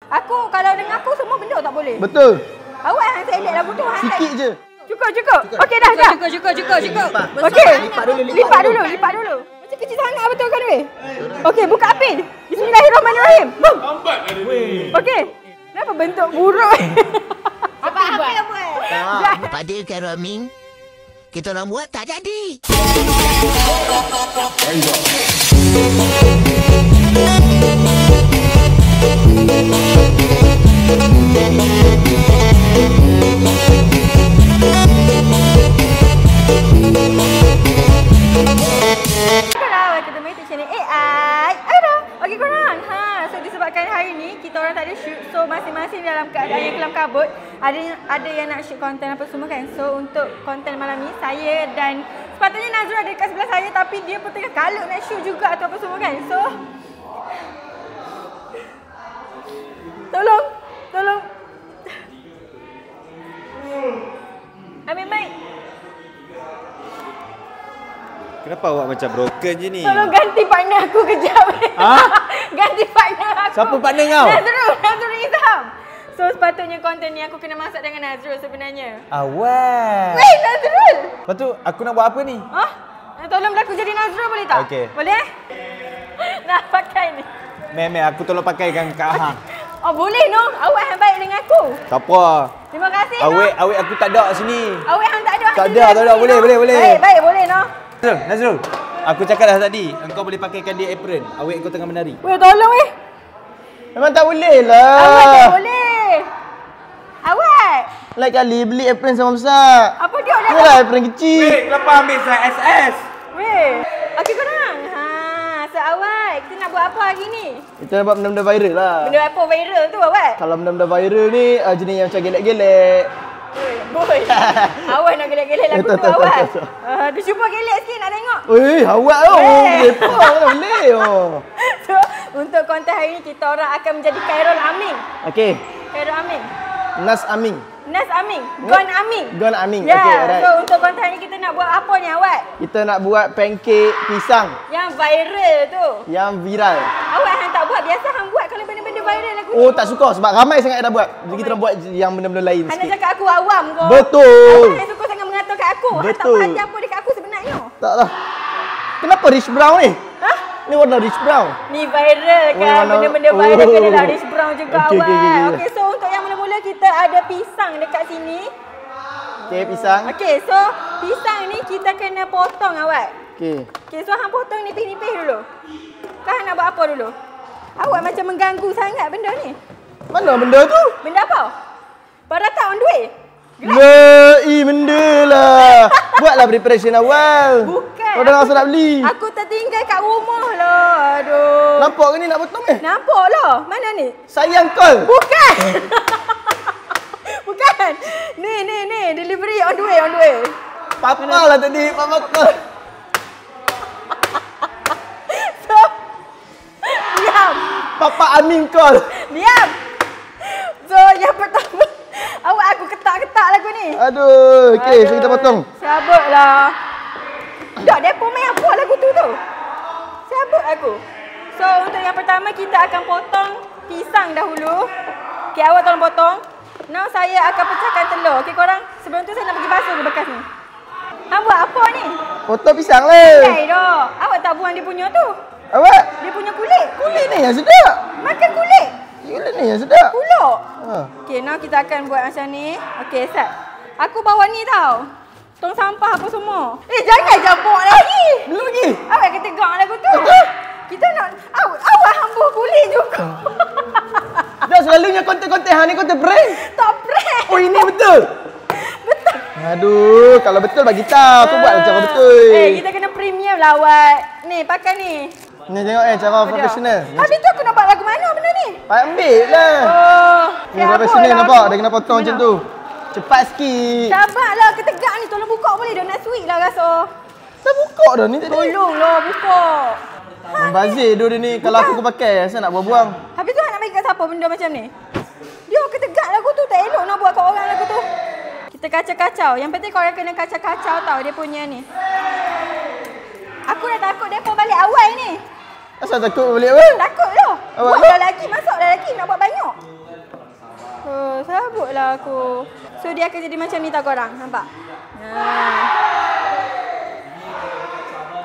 Aku kalau dengan aku semua benda tak boleh. Betul. Awak yang select lagu tu. Sikit je. Cukup. Okey dah. Cukup. Okey. Lipat dulu. Macam kecil sangat betul kan weh? Okey, buka apil. Bismillahirrahmanirrahim. Bum. Okey. Kenapa bentuk buruk? Apa yang buat? Pada Karaming, kita orang buat tak jadi. Kita main channel AI. Ada. Okey korang. So disebabkan hari ni kita orang tak ada shoot, so masing-masing dalam keadaan yang kelam kabut. Ada yang nak shoot konten apa semua kan. So untuk konten malam ni saya dan sepatutnya Nazrul ada dekat sebelah saya, tapi dia pun tengah kalut nak shoot juga atau apa semua kan. So Tolong. Ambil mic. Kenapa awak macam broken je ni? Tolong ganti partner aku kejap. Ganti partner aku. Siapa partner kau? Nazrul Izam. So sepatutnya konten ni aku kena masak dengan Nazrul sebenarnya. Awak. Weh, Nazrul. Lepas tu aku nak buat apa ni? Tolong berlaku jadi Nazrul boleh tak? Okey. Boleh? Nak pakai ni. Meh, aku tolong pakaikan Kak Hang. Oh boleh no. Awak yang baik dengan aku. Tak apa. Terima kasih no. Awak aku tak ada sini. Awak yang tak ada. Tak ada. Boleh. Baik, boleh no. Nazrul, aku cakap dah tadi, engkau boleh pakaikan dia apron. Awak kau tengah menari. Weh, tolong weh. Memang tak boleh lah. Awak tak boleh. Awak. Lain kali beli apron sama besar. Apa dia dah? Yalah apron kecil. Weh, kenapa ambil size SS? Weh. Okey korang. So awak, kita nak buat apa hari ni? Kita nak buat benda-benda viral lah. Benda apa viral tu awak? Kalau benda-benda viral ni jenis yang macam gelek-gelek. Boy. Awak nak gelek-gelek lagu tu awak. Dia cuba gelek sikit nak tengok. Weh, awak tu. Lepas tak boleh. So, untuk konten hari ni kita orang akan menjadi Khairul Amin. Okey. Khairul Amin. Nas Amin. Gon Amin. Gon Amin. Ya, Okey, alright. so untuk konten hari ni kita nak buat apa ni awak? Kita nak buat pancake pisang Yang viral tu. yang viral. Awak hang tak buat, biasa hang buat kalau benda-benda viral lagu ni. Oh, tak suka sebab ramai sangat dah buat. Jadi kita nak buat yang benda-benda lain Hang nak sikit. cakap aku awam ke? Betul. Awak yang suka sangat mengatur kat aku. Hang tak Betul. perhati apa dekat aku sebenarnya. Tak lah. Kenapa rich brown ni? Ni warna rich brown. Ni viral kan, benda-benda viral kena lah rich brown juga awak. Okey, so untuk yang mula-mula kita ada pisang dekat sini. Okey, pisang. Okey, so pisang ni kita kena potong awak. Okey. Okey, so hang potong nipis-nipis dulu. Kan hang nak buat apa dulu? Awak macam mengganggu sangat benda ni. Mana benda tu? Benda apa? Barata on the way. Benda lah. Buatlah preparation awal. Bukan. Kau dah rasa nak beli. Aku tertinggal kat rumah lah. Aduh. Nampak ke ni nak potong ni? Nampak lah. Mana ni? Sayang call. Bukan. Bukan. Ni. Delivery on the way. Papa lah tadi. Papa call. So, diam. Papa Amin call. Diam. So, yang pertama. Awak aku ketak-ketak lagu ni. Aduh. Okey, so kita potong. Sabutlah. Tak, depa main apa lagu tu? Sabut aku. So, untuk yang pertama kita akan potong pisang dahulu. Okey, awak tolong potong. Now saya akan pecahkan telur. Okey korang, sebelum tu saya nak pergi basuh bekas ni. Hang buat apa ni? Potong pisang lah. Pandai dah. Awak tak buang dia punya tu. Awak? Dia punya kulit. Kulit ni yang sedap. Makan kulit. Kulit ni yang sedap. Pulak. Ha. Okey, now kita akan buat macam ni. Okey, set. Aku bawa ni tau. Tong sampah apa semua. Jangan campur lagi. Belum lagi. Awak kata gak lagu tu. Kita nak awak hambur kulit juga. Dah selalunya konten-konten hang ni konten prank. Tak prank. Oh, ini betul. Betul. Aduh, kalau betul bagi tahu. Aku buat macam betul. Kita kena premium lah awak. Ni, pakai ni. Ni tengok cara profesional. Habis tu aku nak buat lagu mana benda ni? Ambil lah. Ni profesional nampak. Dia kena potong macam tu. Cepat sikit. Sabarlah, ketegak ni. Tolong buka boleh dah nak sweet lah rasa. Dah buka dah ni tadi. Tolonglah buka. Membazir dia ni. Kalau aku pakai, saya nak buang-buang. Habis tu nak bagi kat siapa benda macam ni? Dia ketegak lagu tu. Tak elok nak buat kat orang lagu tu. Kita kacau-kacau. Yang penting korang kena kacau-kacau tau dia punya ni. Aku dah takut depa balik awal ni. Asal takut balik apa? Takut lah. Awak Buat dah lagi, masak dah lagi. Nak buat banyak. lah aku. So dia akan jadi macam ni tau korang. Nampak?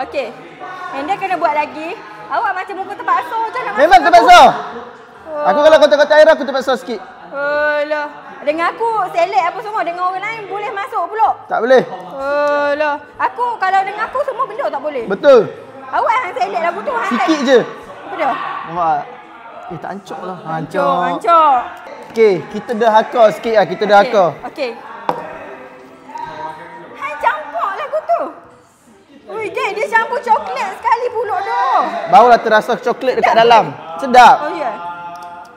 Okay. And dia kena buat lagi. Awak macam muka terpaksa je nak Memang masuk terpaksa. Oh. Aku kalau kotak-kotak air aku terpaksa sikit. Alah. Dengan aku select apa semua. Dengan orang lain boleh masuk pula. Tak boleh. Alah. Aku kalau dengan aku semua benda tak boleh. Betul. Awak yang select lagu tu. Sikit je. Apa dia? Nampak? Tak ancok lah. Ancok. Okey, kita dah hakar sikit lah. Kita dah hakar. Okay. Hai campur lagu tu. Ui, geng, dia campur coklat sekali pula dah. Barulah terasa coklat dekat dalam. Sedap. Oh ya. Yeah.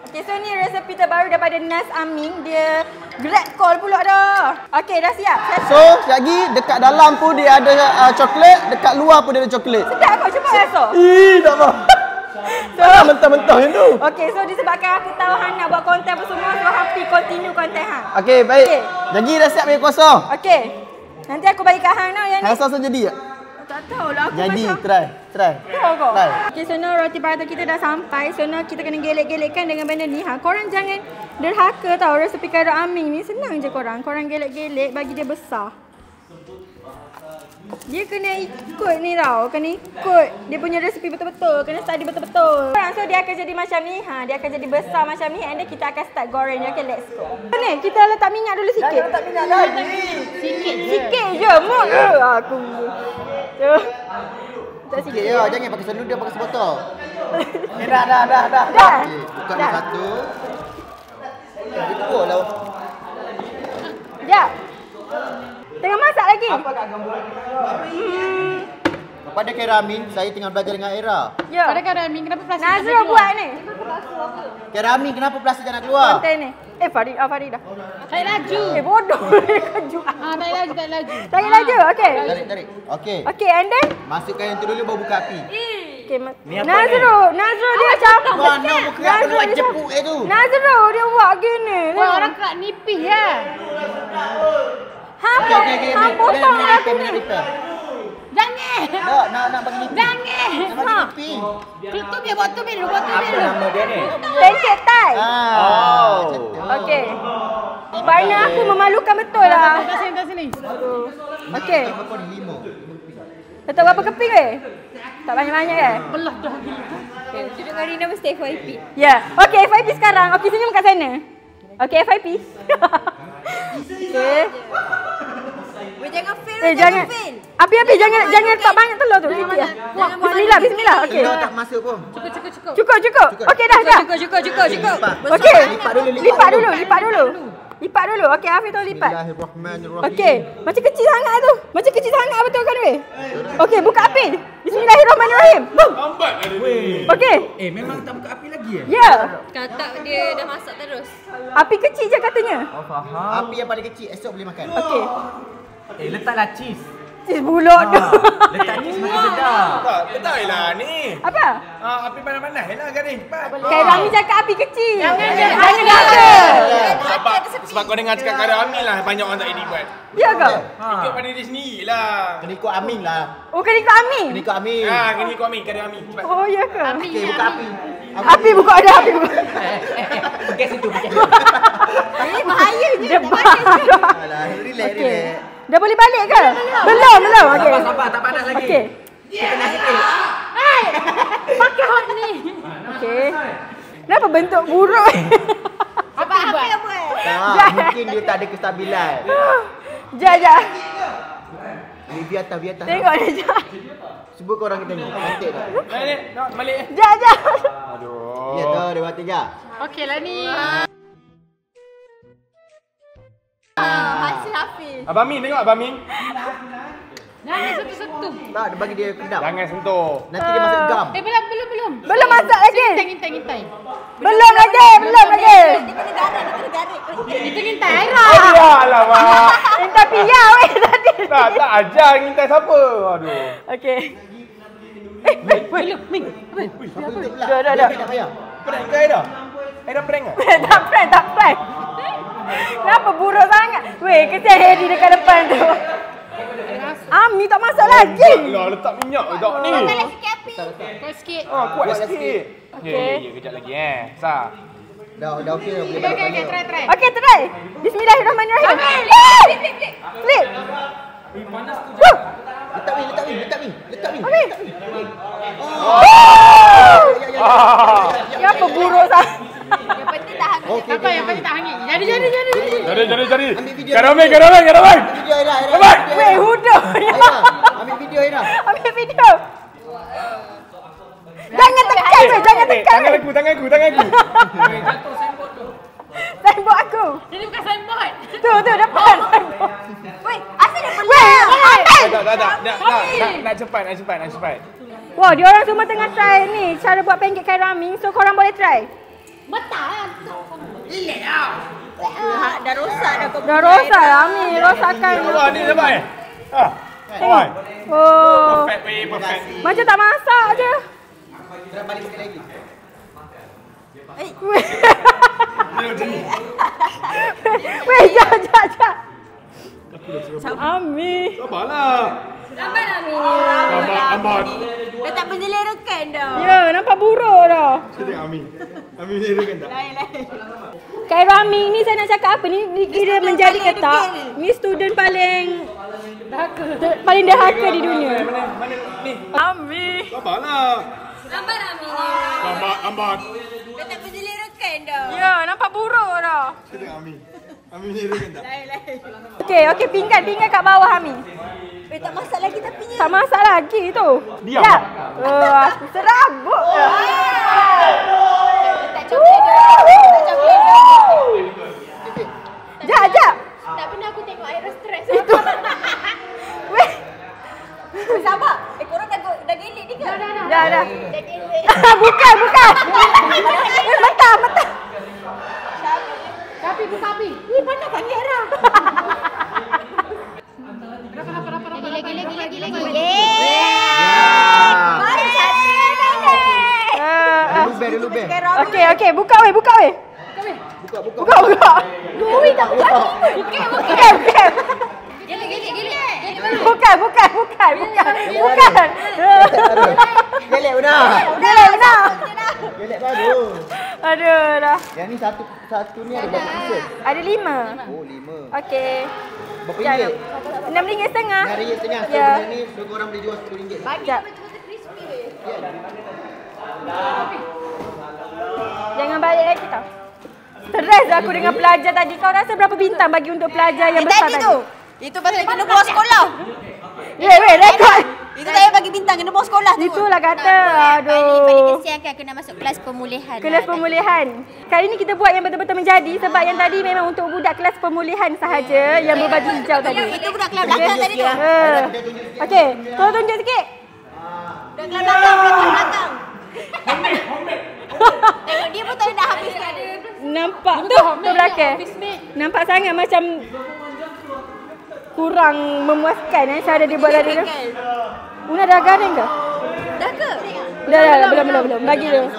Okay, so ni resepi terbaru daripada Nas Amin. Dia grab call pula dah. Okay, dah siap. So, lagi dekat dalam pun dia ada coklat, dekat luar pun dia ada coklat. Sedap kau cuba rasa. Tak apa. So, mentah-mentah yang tu. okay, so disebabkan aku tahu Han nak buat konten apa semua, so Hafi continue konten Han. Okey, baik. Okay. Jadi dah siap bagi kuasa. Okay. Nanti aku bagi kat Han tau yang ni. Rasa jadi tak? Tak tahulah aku Jadi, macam. try. Tahu kau. Try. Okay, so now roti prata kita dah sampai. So now kita kena gelek-gelekkan dengan benda ni. Korang jangan derhaka tau resepi kado Amin ni. Senang je korang. Korang gelek-gelek bagi dia besar. Dia kena ikut ni tau. Kena ikut dia punya resepi betul-betul. Kena study betul-betul. So dia akan jadi macam ni. Dia akan jadi besar macam ni. And then kita akan start goreng. Okay, let's go. Ni kita letak minyak dulu sikit. Jangan letak minyak lagi. Sikit je. Mok je. Aku. Sikit je. Jangan pakai seluruh dia pakai sebotol. Dah. Dah. Bukan satu. Ikut lah. Sekejap. Tengah masak lagi. Apa kat gambar? Kepada Keramin, saya tengah belajar dengan Era. Ya. Pada Keramin, kenapa plastik Nazrul buat ni. Keramin, kenapa plastik tak nak keluar? Konten ni. Farida. Tak laju. Bodoh. Kejut. Tak laju. Tarik laju. Okey. Tarik. Okey. Okey, and then Masukkan yang tu dulu baru buka api. okay, Ni apa Nazrul dia campur. Wah, nak buka aku nak jepuk tu. Nazrul dia buat gini. Wah, orang kerak nipis ya. Hang potong aku ni. Jangan. Tak, nak bagi lipi. Jangan. Nak bagi lipi. Tutup dia, botol dia dulu. Nama dia ni? Pancake Thai. Oh. Okey. Partner aku memalukan betul lah. Kat sini. Okey. Berapa ni? 5. Letak berapa keping weh? Tak banyak-banyak kan? Belah dah. Duduk dengan Rina mesti FYP. Ya. Okey, FYP sekarang. Okey, senyum kat sana. Okey, FYP. Okey. Jangan fail, Jangan. Api jangan letak banyak telur tu. Sikit lah. Bismillah. Okey. Telur tak masuk pun. Cukup. Okey dah. Cukup. Okey. Lipat dulu. Lipat dulu. Okey, Hafiz tu lipat. Bismillahirrahmanirrahim. Okey. Macam kecil sangat tu. Betul kan weh? Okey, buka api. Bismillahirrahmanirrahim. Boom. Lambat lah dia. Okey. Memang tak buka api lagi ya? Ya. Kata dia dah masak terus. Api kecil je katanya. Faham. Api yang paling kecil, esok boleh makan. Okey. Letaklah cheese. Cheese buluk tu. Letak cheese makin sedap. Tak, betul lah ni. Apa? Api panas-panas lah garing. Cepat. Kayak Rami cakap api kecil. Jangan Sebab kau dengar cakap kata Amin lah banyak orang tak ini buat. Ya ke? Ikut pada dia sendiri lah. Kena ikut Amin lah. Oh, kena ikut Amin? Kena ikut Amin. Kena ikut Amin, kata Amin. Cepat. Oh, ya ke? Okey, buka api. Api buka ada api buka. Gas itu. Ini bahaya je. Dia basah. Alah, relax. Okey. Dah boleh balik ke? Belum. Okey. Sabar, tak panas lagi. Okey. Kita sikit. Pakai hot ni. Okey. Kenapa bentuk buruk? Apa yang buat? Tak, mungkin dia tak ada kestabilan. Jap. Ni biar atas. Tengok dia jap. Cuba korang kita tengok. Cantik tak? Nak balik. Jap. Aduh. Ya tu, dia buat 3. Okey lah ni. Hasil Hafiz. Abang Min, tengok Abang Min. Jangan sentuh-sentuh. Tak, dia bagi dia kedap. Jangan sentuh. Nanti dia masuk gam. Belum. Belum masak lagi. Ngintai. Belum lagi. Dia kena garik. Kita ngintai Aira. Alamak. Minta piyau tadi. Tak ajar ngintai siapa. Aduh. Okey. Belum, Ming. Dah. Tak payah. Prank ke Aida? Aida prank ke? Tak prank. Kenapa buruk sangat? Weh, kesian Hedi dekat depan tu. Ami tak masak lagi. Lah, letak minyak ke tak ni? Kau sikit. Kuat sikit. Okey. Ya, kejap lagi Sah. Dah okey dah boleh balik. Okay, try. Okey, try. Bismillahirrahmanirrahim. Flip. Letak wing. Okey. Ya apa buruk sah. Yang penting tahan. Apa yang penting tak hangit. Jadi. Jadi. Ambil video. Garamai. Video Aira. Weh, huda. Ambil video Aira. Ambil video. Jangan tekan weh, jangan tekan. Tangan aku. Signboard aku. Ini bukan signboard. Tu depan. Weh, asal dia pelan? Weh, ambil. Tak. Nak cepat. Wah, dia orang semua tengah try ni cara buat pancake kain rami. So korang boleh try. Betul. Dah rosak dah kau. Dah rosak rami, rosakkan. Wah, ni dapat Tengok. Oh. Perfect. Macam tak masak je. Terang balik sekali lagi. Weh, jap. Ami. Sabarlah. Lambat Ami. Lambat. Dah tak penyelerakan dah. Ya, nampak buruk dah. Sedih Ami menirukan tak? Kain rami ni saya nak cakap apa ni? Ni kira menjadi ketak. Ni student paling dahaka di dunia. Mana ni? Ami. Sabarlah. Lambat Ami. Lambat. Dah tak penyelerakan dah. Ya, nampak buruk dah. Sedih Ami menirukan tak? Okey, pinggan kat bawah Ami. Tak masak lagi tapi ni. Tak masak lagi tu. Diam. Jap. Aku serabut. Tak coklat dah. Jap. Tak pernah aku tengok Aira stres. Itu. Weh. Sabar. Korang dah gelik ni ke? Dah. Dah gelik. Bukan. Mentah. Tapi buka api. Mana panggil Aira? Lagi. Baru satu Dulu bel. Okey, buka weh. Buka. Lui tak buka. Bukan. Gelik. Bukan. Gelek benar. Gelek baru. Aduh dah. Yang ni satu ni ada berapa pieces? Ada 5. Oh, 5. Okey. Berapa ringgit? RM6.5. RM6.5. So Ya. benda ni korang boleh jual RM10. Sekejap. Jangan balik lagi tau. Stres aku dengan pelajar tadi. Kau rasa berapa bintang bagi untuk pelajar yang besar tadi? Itu pasal kena bawa sekolah. Weh, rekod. Itu saya bagi bintang kena bawa sekolah tu. Itulah kata. Paling Aduh. kesian kan kena masuk kelas pemulihan. Kelas pemulihan. Kali ni kita buat yang betul-betul menjadi sebab yang tadi memang untuk budak kelas pemulihan sahaja yang berbaju hijau tadi. Itu budak kelas belakang tadi tu. Okey, tolong tunjuk sikit. Budak kelas belakang. Tengok dia pun tak nak habiskan. Nampak tu belakang. Nampak sangat macam kurang memuaskan cara dia buat tadi tu. Una dah garing ke? Dah ke? Dah, belum. Bagi dia.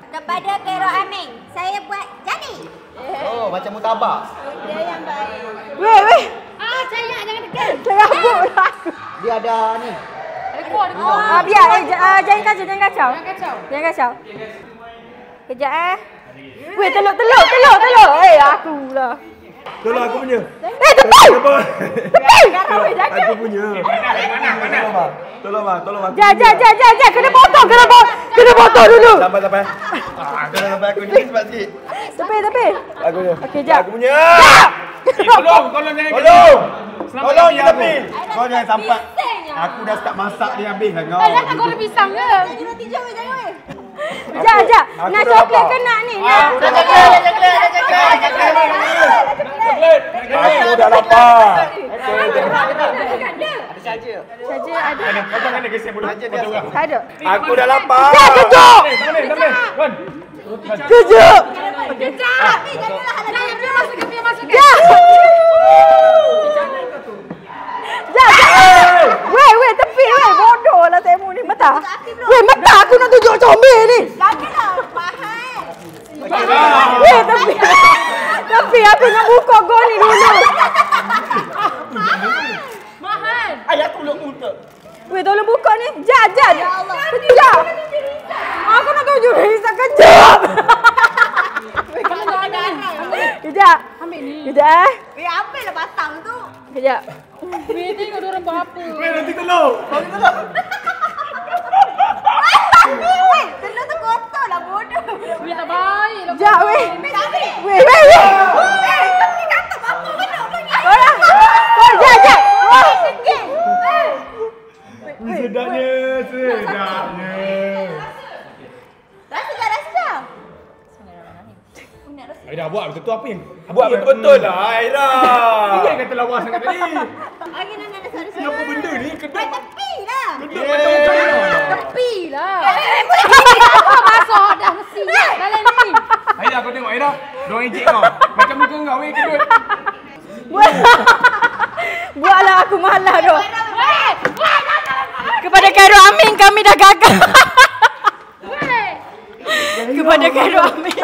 Kepada Khairul Aming, saya buat jadi. Oh, macam mutabak. Dia yang baik. Weh. Cahaya jangan tekan. Terabut lah aku. Dia ada ni. Biar. Jangan kacau. Jangan kacau. Kejap Weh, telur. Aku lah. Tolong aku punya. Tepi! Garau weh, jangan. Aku punya. Mana? Tolong bang. Jangan. Kena potong dulu. Sampai. Kena sampai aku ni cepat sikit. Tepi. Aku punya. Okey, jap. Aku punya. Tolong jangan. Tolong je tepi. Kau jangan sampai. Aku dah start masak dia habis lah kau. Jangan goreng pisang ke? Roti jauh jangan weh. Jap. Nak coklat ke nak ni? Nak. Aku dah lapar. Saja ada. Kau jangan ada kesih bodoh. Ada. Aku dah lapar. Jap, kejap. Wan. Kejap. Dia masuk. Jap. Weh, tepi weh. Bodoh lah saya ni. Mata. Weh, mata aku nak tunjuk comel ni. Janganlah, mahal. Weh, tepi aku nak buka gol ni dulu. Mahal. Ayah tolong muka. Weh, tolong buka ni. Jap. Kejap. Aku nak tunjuk Risa kejap. Kejap. Ambil ni. Kejap. Ambil lah batang tu. Kejap. Weh, tengok diorang buat apa. Weh, nanti telur. Telur tu kotor lah bodoh. Weh, tak baik lah. Kejap weh. Ambil. Weh. Kau kata apa mana orang ni? Orang. Kejap. Sedapnya, sedapnya. Rasa dah. Aira buat betul-betul apa yang? Buat betul-betul lah Aira. Dia kata lawa sangat tadi. Lagi nak suara-suara. Kenapa benda ni kedut? Tepi lah. Kedut macam mana? Tepi lah. Masuk dah mesti. Dalam ni. Aira kau tengok Aira. Diorang ejek kau. Macam muka kau weh kedut. Buatlah aku malah tu. Kepada Khairul Amin kami dah gagal. Kepada Khairul Amin.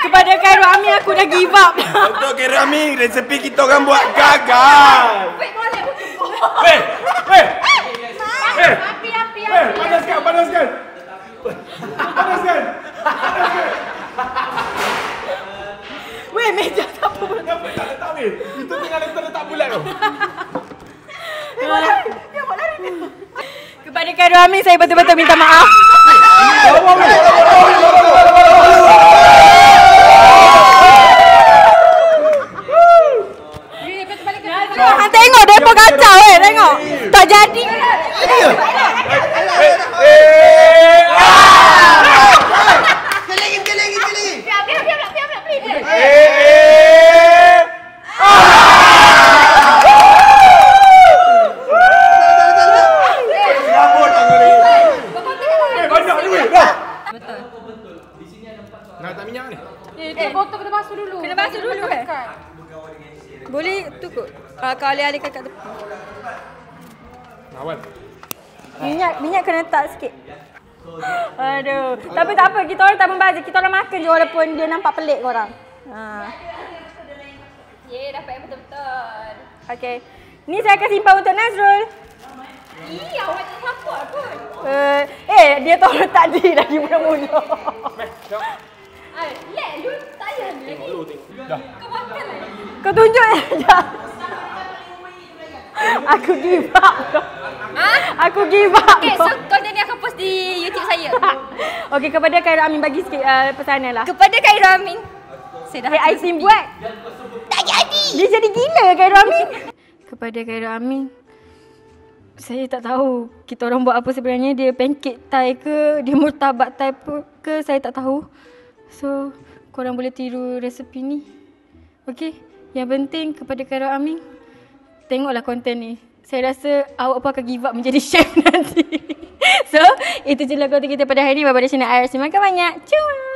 Kepada Khairul Amin aku dah give up. Untuk Khairul Amin, resepi kita orang buat gagal. Wait, boleh. Weh, weh. Api. Weh, panaskan. Weh, meja siapa? Kenapa tak letak weh? Itu tinggal letak bulat tu. Kepada Khairul Amin saya betul-betul minta maaf. Hang tengok depa kacau tengok. Tak jadi. Nak letak minyak ni? Botol kena basuh dulu. Kena basuh dulu Boleh tu kot. Kau alih-alihkan kat tepi. Awal. Minyak kena letak sikit. Aduh. Tapi tak apa, kita orang tak membazir. Kita orang makan je walaupun dia nampak pelik korang. Dapat yang betul-betul. Okay. Ni saya akan simpan untuk Nazrul. Awak tak support pun. Dia tahu letak dia lagi mula-mula. Let lu tak payah lagi. Dah. Kau makan lah. Kau tunjuk je. Aku give up. Aku give up. Okay, so konten ni akan post di YouTube saya. Okay, kepada Khairul Amin bagi sikit pesanan lah. Kepada Khairul Amin. Saya dah Aisin buat. tak jadi. Dia jadi gila Khairul Amin. Kepada Khairul Amin. Saya tak tahu kita orang buat apa sebenarnya. Dia pancake Thai ke, dia murtabak Thai ke, saya tak tahu. So, korang boleh tiru resepi ni. Okay, yang penting kepada Khairul Amin, tengoklah konten ni. Saya rasa awak pun akan give up menjadi chef nanti. So, itu je lah konten kita pada hari ni. Bye-bye dari channel IRC. Makan banyak. Cuma.